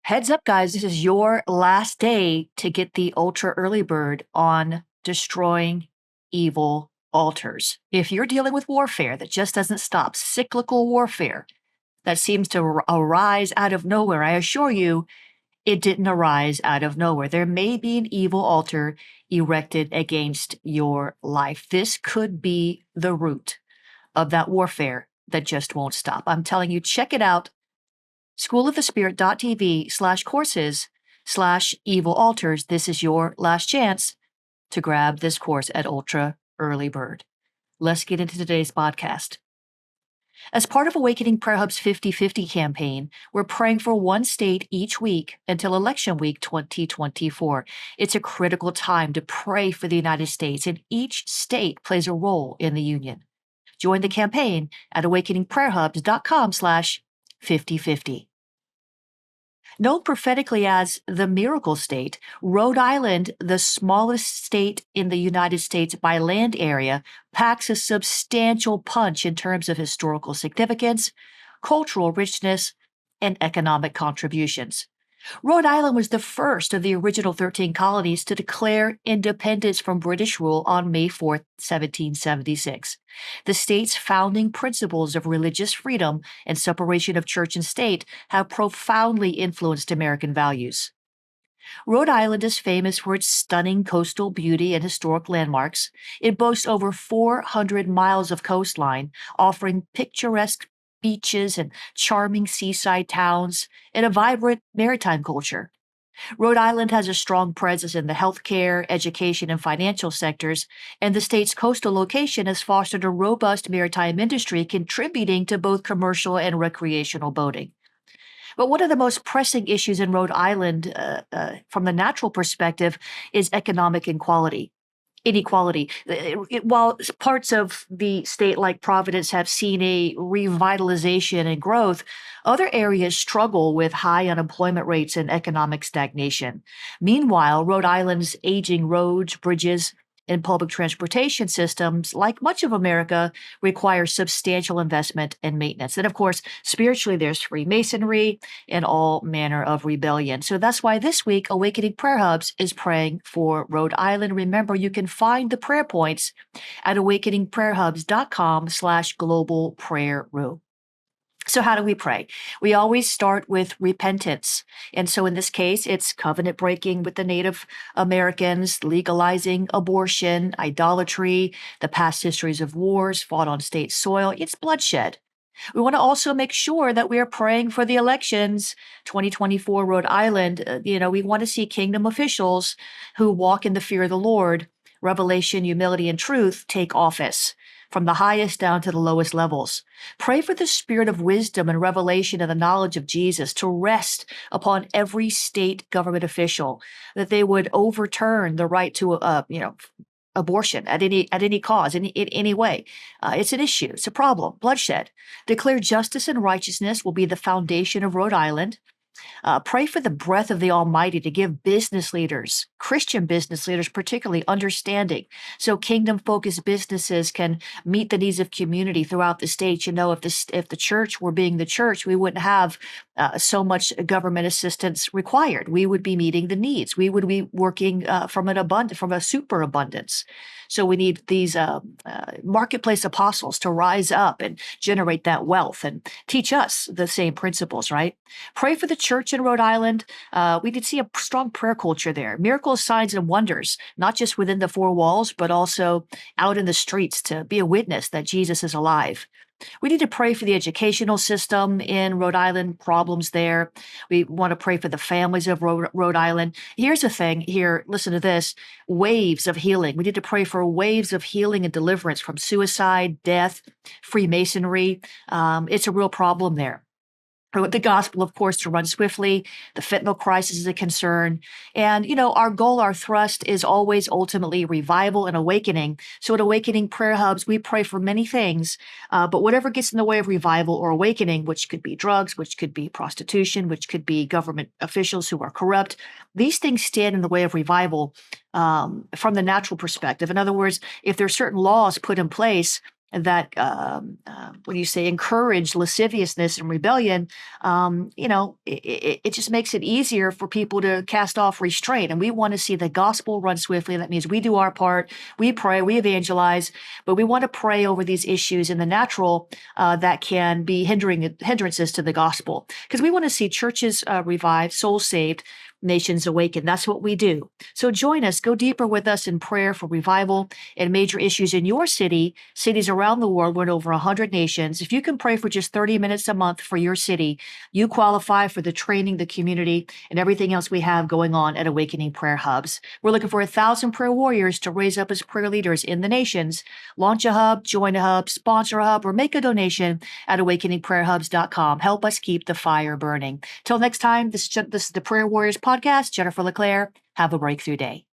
Heads up, guys, this is your last day to get the ultra early bird on destroying evil altars. If you're dealing with warfare that just doesn't stop, cyclical warfare that seems to arise out of nowhere, I assure you, it didn't arise out of nowhere. There may be an evil altar erected against your life. This could be the root of that warfare that just won't stop. I'm telling you, check it out schoolofthespirit.tv/courses/evil altars. This is your last chance to grab this course at Ultra Early Bird. Let's get into today's podcast. As part of Awakening Prayer Hub's 50/50 campaign, we're praying for one state each week until Election Week 2024. It's a critical time to pray for the United States, and each state plays a role in the union. Join the campaign at awakeningprayerhubs.com/50/50. Known prophetically as the Miracle State, Rhode Island, the smallest state in the United States by land area, packs a substantial punch in terms of historical significance, cultural richness, and economic contributions. Rhode Island was the first of the original 13 colonies to declare independence from British rule on May 4, 1776. The state's founding principles of religious freedom and separation of church and state have profoundly influenced American values. Rhode Island is famous for its stunning coastal beauty and historic landmarks. It boasts over 400 miles of coastline, offering picturesque beaches and charming seaside towns, and a vibrant maritime culture. Rhode Island has a strong presence in the healthcare, education, and financial sectors, and the state's coastal location has fostered a robust maritime industry contributing to both commercial and recreational boating. But one of the most pressing issues in Rhode Island, from the natural perspective, is economic inequality. While parts of the state like Providence have seen a revitalization and growth, other areas struggle with high unemployment rates and economic stagnation. Meanwhile, Rhode Island's aging roads, bridges, and public transportation systems, like much of America, require substantial investment and maintenance. And of course, spiritually, there's Freemasonry and all manner of rebellion. So that's why this week, Awakening Prayer Hubs is praying for Rhode Island. Remember, you can find the prayer points at awakeningprayerhubs.com/global prayer room. So how do we pray? We always start with repentance. And so in this case, it's covenant breaking with the Native Americans, legalizing abortion, idolatry, the past histories of wars fought on state soil. It's bloodshed. We want to also make sure that we are praying for the elections, 2024 Rhode Island. We want to see kingdom officials who walk in the fear of the Lord, revelation, humility, and truth take office, from the highest down to the lowest levels. Pray for the spirit of wisdom and revelation and the knowledge of Jesus to rest upon every state government official, that they would overturn the right to, abortion at any cause, in any way. It's an issue. It's a problem. Bloodshed. Declare justice and righteousness will be the foundation of Rhode Island. Pray for the breath of the Almighty to give business leaders, Christian business leaders particularly, understanding, so kingdom-focused businesses can meet the needs of community throughout the state. If the church were being the church, we wouldn't have so much government assistance required. We would be meeting the needs. We would be working from a superabundance. So we need these marketplace apostles to rise up and generate that wealth and teach us the same principles, right? Pray for the church in Rhode Island. We did see a strong prayer culture there. Miracles, signs, and wonders, not just within the four walls, but also out in the streets to be a witness that Jesus is alive. We need to pray for the educational system in Rhode Island, problems there. We want to pray for the families of Rhode Island. Here's the thing here, listen to this, waves of healing. We need to pray for waves of healing and deliverance from suicide, death, Freemasonry. It's a real problem there. The gospel, of course, to run swiftly. The fentanyl crisis is a concern. And, our goal, our thrust is always ultimately revival and awakening. So at Awakening Prayer Hubs, we pray for many things, but whatever gets in the way of revival or awakening, which could be drugs, which could be prostitution, which could be government officials who are corrupt, these things stand in the way of revival from the natural perspective. In other words, if there are certain laws put in place what do you say, encourage lasciviousness and rebellion, it just makes it easier for people to cast off restraint. And we want to see the gospel run swiftly. That means we do our part, we pray, we evangelize, but we want to pray over these issues in the natural that can be hindrances to the gospel, because we want to see churches revived, souls saved, nations awaken. That's what we do. So join us, go deeper with us in prayer for revival and major issues in your city, cities around the world. We're in over 100 nations. If you can pray for just 30 minutes a month for your city, you qualify for the training, the community, and everything else we have going on at Awakening Prayer Hubs. We're looking for 1,000 prayer warriors to raise up as prayer leaders in the nations. Launch a hub, join a hub, sponsor a hub, or make a donation at awakeningprayerhubs.com. Help us keep the fire burning. Till next time, this is the Prayer Warriors podcast. Jennifer LeClaire. Have a breakthrough day.